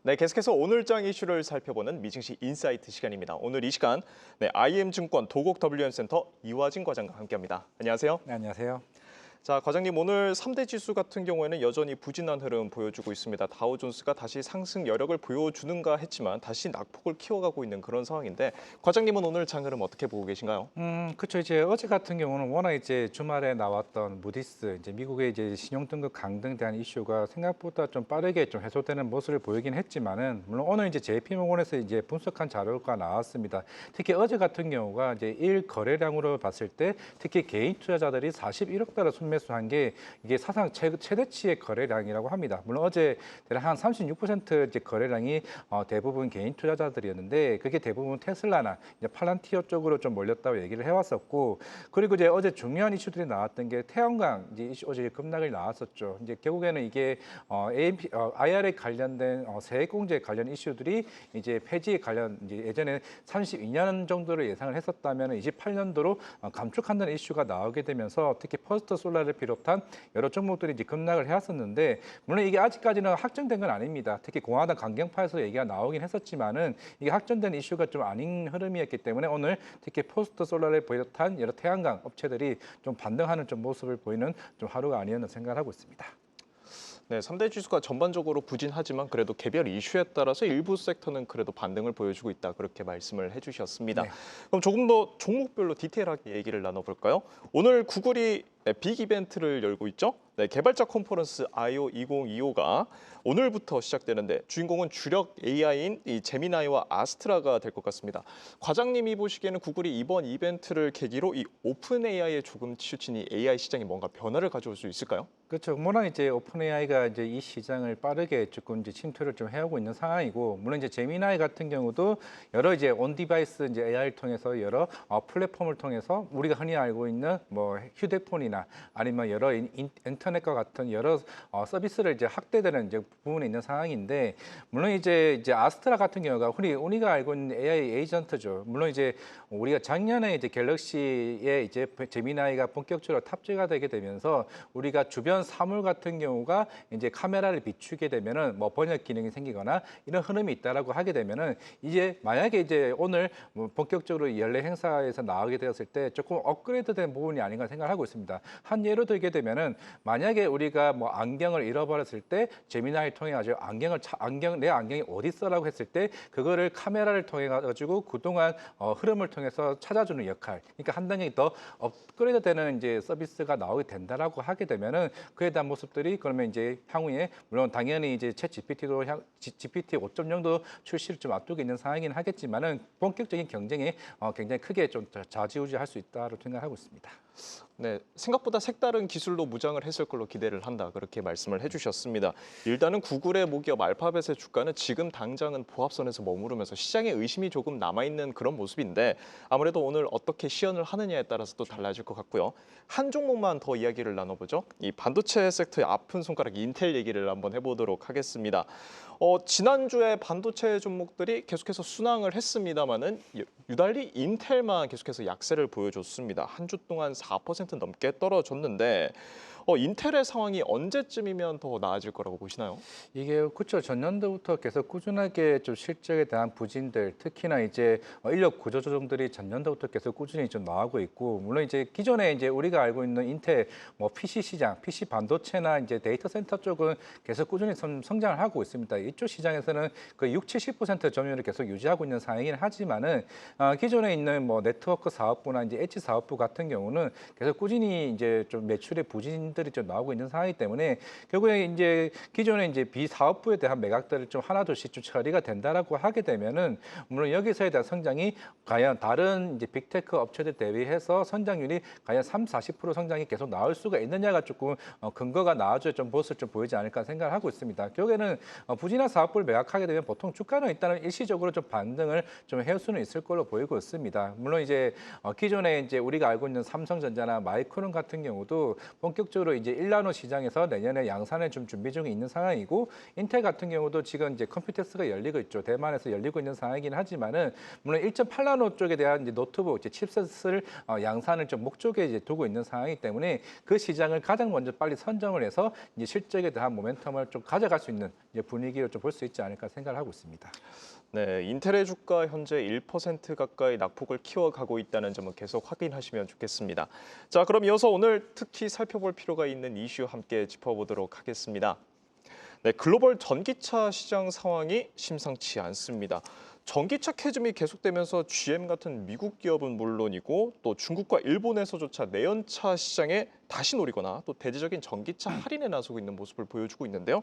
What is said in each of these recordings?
네, 계속해서 오늘장 이슈를 살펴보는 미증시 인사이트 시간입니다. 오늘 이 시간 IM증권 도곡 WM센터 이화진 과장과 함께합니다. 안녕하세요. 네, 안녕하세요. 자, 과장님 오늘 3대 지수 같은 경우에는 여전히 부진한 흐름 보여주고 있습니다. 다우존스가 다시 상승 여력을 보여주는가 했지만 다시 낙폭을 키워가고 있는 그런 상황인데 과장님은 오늘 장 흐름 어떻게 보고 계신가요? 그렇죠. 이제 어제 같은 경우는 워낙 이제 주말에 나왔던 무디스, 이제 미국의 이제 신용등급 강등에 대한 이슈가 생각보다 좀 빠르게 좀 해소되는 모습을 보이긴 했지만은 물론 오늘 이제 JP모건에서 이제 분석한 자료가 나왔습니다. 특히 어제 같은 경우가 이제 일 거래량으로 봤을 때 특히 개인 투자자들이 41억 달러 순매수한 게 이게 사상 최대치의 거래량이라고 합니다. 물론 어제 대략 한 36% 이제 거래량이 대부분 개인 투자자들이었는데 그게 대부분 테슬라나 이제 팔란티어 쪽으로 좀 몰렸다고 얘기를 해왔었고, 그리고 이제 어제 중요한 이슈들이 나왔던 게 태양광 이제 이슈, 어제 급락이 나왔었죠. 이제 결국에는 이게 AMP, IRA 관련된 세액공제 관련 이슈들이 이제 폐지에 관련 이제 예전에 32년 정도를 예상을 했었다면 28년도로 감축한다는 이슈가 나오게 되면서 특히 퍼스트 솔라를 비롯한 여러 종목들이 이제 급락을 해왔었는데, 물론 이게 아직까지는 확정된 건 아닙니다. 특히 공화당 강경파에서 얘기가 나오긴 했었지만은 이게 확정된 이슈가 좀 아닌 흐름이었기 때문에 오늘 특히 포스트 솔라를 비롯한 여러 태양광 업체들이 좀 반등하는 좀 모습을 보이는 좀 하루가 아니었나 생각을 하고 있습니다. 네, 3대 지수가 전반적으로 부진하지만 그래도 개별 이슈에 따라서 일부 섹터는 그래도 반등을 보여주고 있다. 그렇게 말씀을 해주셨습니다. 네. 그럼 조금 더 종목별로 디테일하게 얘기를 나눠볼까요? 오늘 구글이 빅 이벤트를 열고 있죠. 네, 개발자 컨퍼런스 I/O 2025가 오늘부터 시작되는데 주인공은 주력 AI인 이 제미나이와 아스트라가 될 것 같습니다. 과장님이 보시기에는 구글이 이번 이벤트를 계기로 이 오픈 AI에 조금 치우친 이 AI 시장에 뭔가 변화를 가져올 수 있을까요? 그렇죠. 물론 이제 오픈 AI가 이제 이 시장을 빠르게 조금 이제 침투를 좀 해오고 있는 상황이고, 물론 이제 제미나이 같은 경우도 여러 이제 온 디바이스 이제 AI를 통해서 여러 플랫폼을 통해서 우리가 흔히 알고 있는 뭐 휴대폰이나 아니면 여러 인터넷과 같은 여러 서비스를 이제 확대되는 이제 부분에 있는 상황인데, 물론 이제 아스트라 같은 경우가 흔히 우리가 알고 있는 AI 에이전트죠. 물론 이제 우리가 작년에 이제 갤럭시에 이제 제미나이가 본격적으로 탑재가 되게 되면서 우리가 주변 사물 같은 경우가 이제 카메라를 비추게 되면은 뭐 번역 기능이 생기거나 이런 흐름이 있다라고 하게 되면은 이제 만약에 이제 오늘 뭐 본격적으로 연례 행사에서 나오게 되었을 때 조금 업그레이드된 부분이 아닌가 생각하고 있습니다. 한 예로 들게 되면은 만약에 우리가 뭐 안경을 잃어버렸을 때 제미나이를 통해 가지고 내 안경이 어디 있어라고 했을 때 그거를 카메라를 통해 가지고 그동안 흐름을 통해서 찾아주는 역할. 그러니까 한 단계 더 업그레이드되는 이제 서비스가 나오게 된다라고 하게 되면은 그에 대한 모습들이 그러면 이제 향후에 물론 당연히 이제 챗 GPT도 GPT 5.0도 출시를 좀 앞두고 있는 상황이긴 하겠지만은 본격적인 경쟁이 굉장히 크게 좀 좌지우지할 수 있다고 생각하고 있습니다. 네, 생각보다 색다른 기술로 무장을 했을 걸로 기대를 한다. 그렇게 말씀을 해주셨습니다. 일단은 구글의 모기업 알파벳의 주가는 지금 당장은 보합선에서 머무르면서 시장에 의심이 조금 남아있는 그런 모습인데 아무래도 오늘 어떻게 시연을 하느냐에 따라서 또 달라질 것 같고요. 한 종목만 더 이야기를 나눠보죠. 이 반도체 섹터의 아픈 손가락 인텔 얘기를 한번 해보도록 하겠습니다. 지난주에 반도체 종목들이 계속해서 순항을 했습니다마는 유달리 인텔만 계속해서 약세를 보여줬습니다. 한 주 동안 4% 넘게 떨어졌는데 인텔의 상황이 언제쯤이면 더 나아질 거라고 보시나요? 이게 그렇죠. 전년도부터 계속 꾸준하게 좀 실적에 대한 부진들, 특히나 이제 인력 구조 조정들이 전년도부터 계속 꾸준히 좀 나오고 있고, 물론 이제 기존에 이제 우리가 알고 있는 인텔 뭐 PC 시장, PC 반도체나 이제 데이터 센터 쪽은 계속 꾸준히 성장을 하고 있습니다. 이쪽 시장에서는 그 60~70% 점유율을 계속 유지하고 있는 상황이긴 하지만은 기존에 있는 뭐 네트워크 사업부나 이제 엣지 사업부 같은 경우는 계속 꾸준히 이제 좀 매출의 부진들이 좀 나오고 있는 상황이기 때문에 결국에 이제 기존에 이제 비사업부에 대한 매각들을 좀 하나둘씩 좀 처리가 된다라고 하게 되면은 물론 여기서에 대한 성장이 과연 다른 이제 빅테크 업체들 대비해서 성장률이 과연 30~40% 성장이 계속 나올 수가 있느냐가 조금 근거가 나와줘야 좀 모습을 좀 보이지 않을까 생각을 하고 있습니다. 결국에는 부진한 사업부를 매각하게 되면 보통 주가는 일단은 일시적으로 좀 반등을 좀 해올 수는 있을 걸로 보이고 있습니다. 물론 이제 기존에 이제 우리가 알고 있는 삼성전자나 마이크론 같은 경우도 본격적으로 대표적으로 이제 일나노 시장에서 내년에 양산을 좀 준비 중에 있는 상황이고 인텔 같은 경우도 지금 이제 컴퓨테스가 열리고 있죠. 대만에서 열리고 있는 상황이긴 하지만은 물론 1.8나노 쪽에 대한 이제 노트북 이제 칩셋을 양산을 좀 목적에 이제 두고 있는 상황이기 때문에 그 시장을 가장 먼저 빨리 선점을 해서 이제 실적에 대한 모멘텀을 좀 가져갈 수 있는 이제 분위기를 좀 볼 수 있지 않을까 생각을 하고 있습니다. 네, 인텔의 주가 현재 1% 가까이 낙폭을 키워가고 있다는 점은 계속 확인하시면 좋겠습니다. 자, 그럼 이어서 오늘 특히 살펴볼 필요가 있는 이슈 함께 짚어보도록 하겠습니다. 네, 글로벌 전기차 시장 상황이 심상치 않습니다. 전기차 캐즘이 계속되면서 GM 같은 미국 기업은 물론이고 또 중국과 일본에서조차 내연차 시장에 다시 노리거나 또 대대적인 전기차 할인에 나서고 있는 모습을 보여주고 있는데요.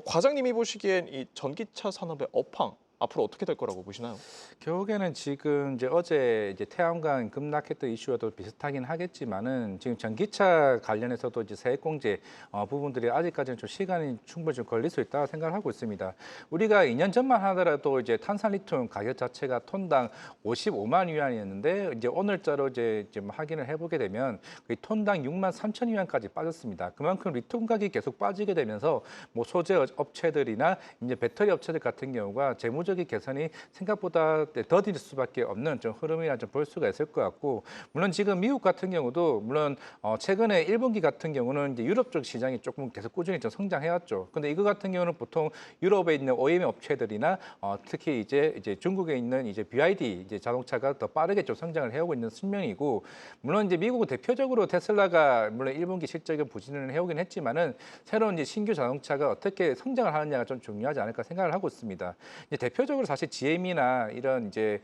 과장님이 보시기엔 이 전기차 산업의 업황 앞으로 어떻게 될 거라고 보시나요? 결국에는 지금 이제 어제 이제 태양광 급락했던 이슈와도 비슷하긴 하겠지만은 지금 전기차 관련해서도 이제 세액공제 부분들이 아직까지는 좀 시간이 충분히 좀 걸릴 수 있다고 생각을 하고 있습니다. 우리가 2년 전만 하더라도 이제 탄산리튬 가격 자체가 톤당 55만 위안이었는데 이제 오늘자로 이제 좀 확인을 해보게 되면 거의 톤당 6만 3천 위안까지 빠졌습니다. 그만큼 리튬 가격이 계속 빠지게 되면서 뭐 소재 업체들이나 이제 배터리 업체들 같은 경우가 재무적인 개선이 생각보다 더딜 수밖에 없는 좀 흐름이라 좀 볼 수가 있을 것 같고 물론 지금 미국 같은 경우도 물론 최근에 1분기 같은 경우는 이제 유럽 쪽 시장이 조금 계속 꾸준히 좀 성장해왔죠. 근데 이거 같은 경우는 보통 유럽에 있는 OEM 업체들이나 특히 이제 중국에 있는 이제 BYD 이제 자동차가 더 빠르게 좀 성장을 해오고 있는 측면이고 물론 이제 미국은 대표적으로 테슬라가 물론 1분기 실적을 부진을 해오긴 했지만은 새로운 이제 신규 자동차가 어떻게 성장을 하느냐가 좀 중요하지 않을까 생각을 하고 있습니다. 이제 대표적으로 사실 GM이나 이런 이제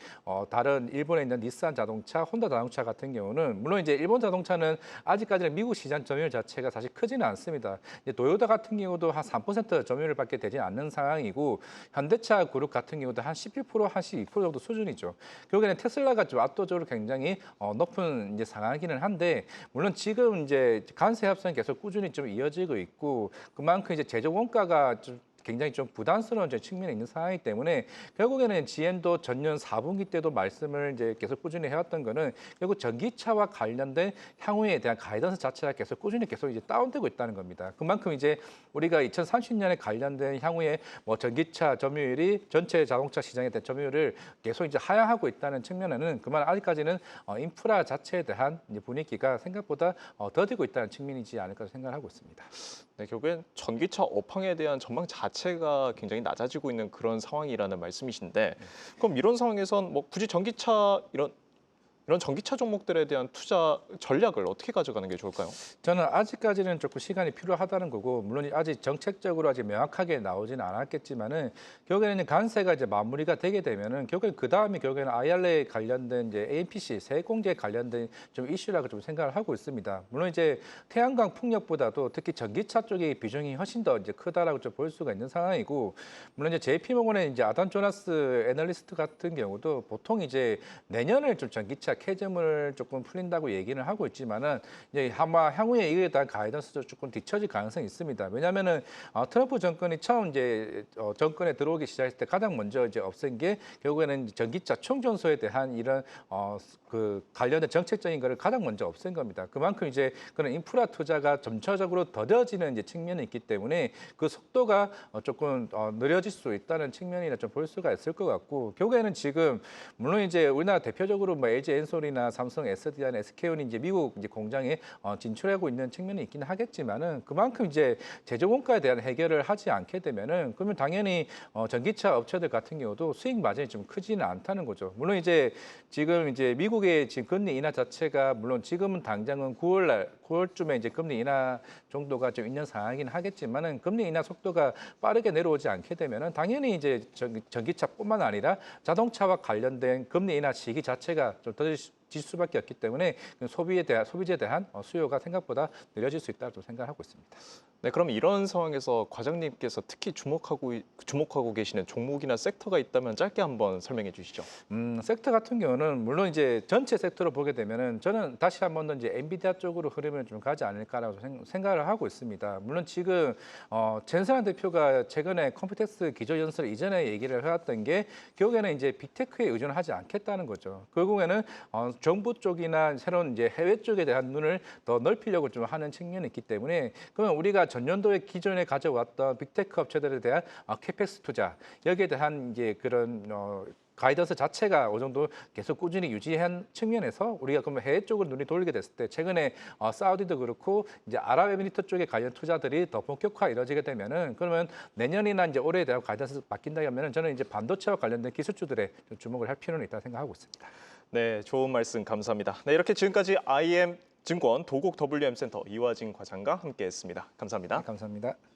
다른 일본에 있는 닛산 자동차, 혼다 자동차 같은 경우는 물론 이제 일본 자동차는 아직까지는 미국 시장 점유율 자체가 사실 크지는 않습니다. 이제 도요타 같은 경우도 한 3% 점유율밖에 되지 않는 상황이고 현대차 그룹 같은 경우도 한 11%, 한 12% 정도 수준이죠. 결국에는 테슬라가 좀 압도적으로 굉장히 높은 이제 상황이기는 한데 물론 지금 이제 관세 협상이 계속 꾸준히 좀 이어지고 있고 그만큼 이제 제조 원가가 좀 굉장히 좀 부담스러운 측면이 있는 상황이기 때문에 결국에는 GM도 전년 4분기 때도 말씀을 이제 계속 꾸준히 해왔던 거는 결국 전기차와 관련된 향후에 대한 가이던스 자체가 계속 이제 다운되고 있다는 겁니다. 그만큼 이제 우리가 2030년에 관련된 향후에 뭐 전기차 점유율이 전체 자동차 시장에 대한 점유율을 계속 이제 하향하고 있다는 측면에는 그만 아직까지는 인프라 자체에 대한 이제 분위기가 생각보다 더디고 있다는 측면이지 않을까 생각을 하고 있습니다. 네, 결국엔 전기차 업황에 대한 전망 자체가 굉장히 낮아지고 있는 그런 상황이라는 말씀이신데 그럼 이런 상황에선 뭐 굳이 전기차 이런 전기차 종목들에 대한 투자 전략을 어떻게 가져가는 게 좋을까요? 저는 아직까지는 조금 시간이 필요하다는 거고 물론 아직 정책적으로 아직 명확하게 나오지는 않았겠지만은 결국에는 관세가 이제 마무리가 되게 되면은 결국에 결국에는 IRA 관련된 이제 AMPC 세액공제 관련된 좀 이슈라고 좀 생각을 하고 있습니다. 물론 이제 태양광 풍력보다도 특히 전기차 쪽의 비중이 훨씬 더 이제 크다라고 좀 볼 수가 있는 상황이고 물론 이제 JP모건의 이제 아담 조나스 애널리스트 같은 경우도 보통 이제 내년을 좀 전기차 캐즘을 조금 풀린다고 얘기는 하고 있지만은 이제 아마 향후에 이에 대한 가이던스도 조금 뒤처질 가능성이 있습니다. 왜냐하면은 트럼프 정권이 처음 이제 정권에 들어오기 시작했을 때 가장 먼저 이제 없앤 게 결국에는 전기차 충전소에 대한 이런 그 관련된 정책적인 거를 가장 먼저 없앤 겁니다. 그만큼 이제 그런 인프라 투자가 점차적으로 더뎌지는 이제 측면이 있기 때문에 그 속도가 조금 느려질 수 있다는 측면이라 좀 볼 수가 있을 것 같고 결국에는 지금 물론 이제 우리나라 대표적으로 뭐 LG 엔솔이나 삼성 SDI나 SK온이 이제 미국 이제 공장에 진출하고 있는 측면이 있기는 하겠지만은 그만큼 이제 제조 원가에 대한 해결을 하지 않게 되면은 그러면 당연히 전기차 업체들 같은 경우도 수익 마진이 좀 크지는 않다는 거죠. 물론 이제 지금 이제 미국의 지금 금리 인하 자체가 물론 지금은 당장은 9월쯤에 이제 금리 인하 정도가 좀 있는 상황이긴 하겠지만은 금리 인하 속도가 빠르게 내려오지 않게 되면은 당연히 이제 전기차뿐만 아니라 자동차와 관련된 금리 인하 시기 자체가 좀 더질 수밖에 없기 때문에 소비재에 대한 수요가 생각보다 느려질 수 있다고 생각하고 있습니다. 네, 그럼 이런 상황에서 과장님께서 특히 주목하고 계시는 종목이나 섹터가 있다면 짧게 한번 설명해 주시죠. 섹터 같은 경우는 물론 이제 전체 섹터로 보게 되면은 저는 다시 한 번 더 이제 엔비디아 쪽으로 흐름을 좀 가지 않을까라고 생각을 하고 있습니다. 물론 지금 젠슨한 대표가 최근에 컴퓨텍스 기조연설 이전에 얘기를 해왔던 게 결국에는 이제 빅테크에 의존하지 않겠다는 거죠. 결국에는 정부 쪽이나 새로운 이제 해외 쪽에 대한 눈을 더 넓히려고 좀 하는 측면이 있기 때문에 그러면 우리가 전년도에 기존에 가져왔던 빅테크 업체들에 대한 캐펙스 투자 여기에 대한 이제 그런 가이던스 자체가 어느 정도 계속 꾸준히 유지한 측면에서 우리가 그러면 해외 쪽으로 눈이 돌리게 됐을 때 최근에 사우디도 그렇고 이제 아랍에미리트 쪽에 관련 투자들이 더 본격화 이루어지게 되면은 그러면 내년이나 이제 올해에 대한 가이던스 바뀐다 하면은 저는 이제 반도체와 관련된 기술주들에 좀 주목을 할 필요는 있다고 생각하고 있습니다. 네, 좋은 말씀 감사합니다. 네, 이렇게 지금까지 IM 증권 도곡 WM 센터 이화진 과장과 함께했습니다. 감사합니다. 감사합니다.